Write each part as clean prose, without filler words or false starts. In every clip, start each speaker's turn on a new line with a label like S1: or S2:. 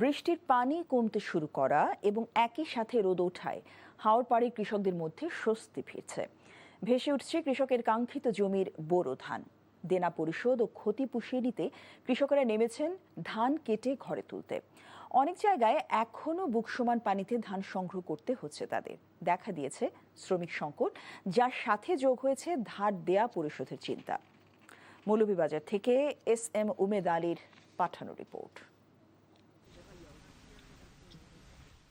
S1: বৃষ্টির পানি কমতে শুরু করা এবং একই সাথে রোদ ওঠায় হাওড়পাড়ে কৃষকদের মধ্যে স্বস্তি ফিরছে। ভেসে উঠছে কৃষকের কাঙ্ক্ষিত জমির বোরো ধান। দেনা পরিশোধ ও ক্ষতি পুষিয়ে নিতে কৃষকেরা নেমেছেন ধান কেটে ঘরে তুলতে। অনেক জায়গায় এখনও বুক সমান পানিতে ধান সংগ্রহ করতে হচ্ছে তাদের। দেখা দিয়েছে শ্রমিক সংকট, যার সাথে যোগ হয়েছে ধার দেয়া পরিশোধের চিন্তা। মৌলভীবাজার থেকে SM উমেদ আলীর পাঠানো রিপোর্ট।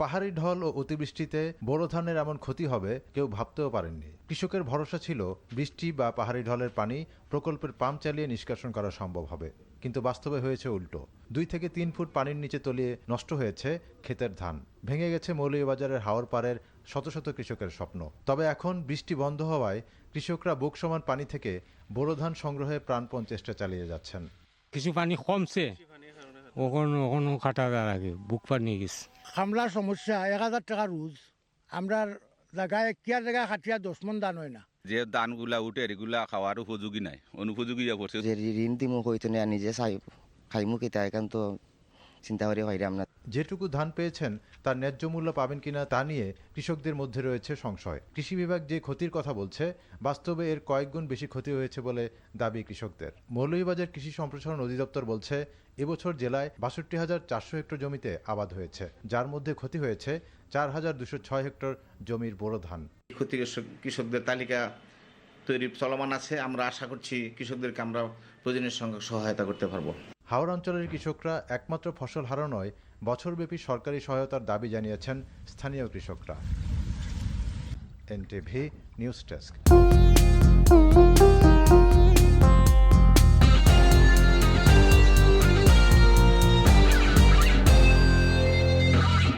S2: পাহাড়ি ঢল ও অতিবৃষ্টিতে বোরো ধানের এমন ক্ষতি হবে কেউ ভাবতেও পারেননি। কৃষকের ভরসা ছিল বৃষ্টি বা পাহাড়ি ঢলের পানি প্রকল্পের পাম্প চালিয়ে নিষ্কাশন করা সম্ভব হবে, কিন্তু বাস্তবে হয়েছে উল্টো। 2 থেকে 3 ফুট পানির নিচে তলিয়ে নষ্ট হয়েছে ক্ষেতের ধান। ভেঙে গেছে মৌলভীবাজারের হাওড়পাড়ের শত শত কৃষকের স্বপ্ন। তবে এখন বৃষ্টি বন্ধ হওয়ায় কৃষকরা বুক সমান পানি থেকে বোরো ধান সংগ্রহে প্রাণপণ চেষ্টা চালিয়ে যাচ্ছেন।
S3: কিছু পানি কমছে, ওখানে কাটা লাগে, বুক পানি গেছে।
S4: খামলার সমস্যা 1000 টাকা রোজ। আমরা জায়গায় কিয়ার জায়গায় খাটিয়া 10 মন ধান হয় না।
S5: যে ধানগুলা উঠে এগুলা খাওয়ার উপযোগী নাই, অনুপযোগী পড়ছে।
S6: যে ঋণ দিমু হইতো না, নিজে খাইমু কিতা এখন তো চিন্তা করে হইরাম না।
S2: যেটুকু ধান পেয়েছেন তার ন্যায্য মূল্য পাবেন কিনা তা নিয়ে কৃষকদের মধ্যে রয়েছে সংশয়। কৃষি বিভাগ যে ক্ষতির কথা বলছে, বাস্তবে এর কয়েক গুণ বেশি ক্ষতি হয়েছে বলে দাবি কৃষকদের। মৌলভীবাজার কৃষি সম্প্রসারণ অধিদপ্তর বলছে, এবছর জেলায় 62,400 হেক্টর জমিতে আবাদ হয়েছে, যার মধ্যে ক্ষতি হয়েছে 4,206 হেক্টর জমির বোরো ধান।
S7: ক্ষতিগ্রস্ত কৃষকদের তালিকা তৈরি চলমান আছে। আমরা আশা করছি কৃষকদেরকে আমরা প্রয়োজনীয় সংখ্যক সহায়তা করতে পারবো।
S2: হাওড় অঞ্চলের কৃষকরা একমাত্র ফসল হারা নয়, বছরব্যাপী সরকারি সহায়তার দাবি জানিয়েছেন স্থানীয় কৃষকরা। NTV news desk.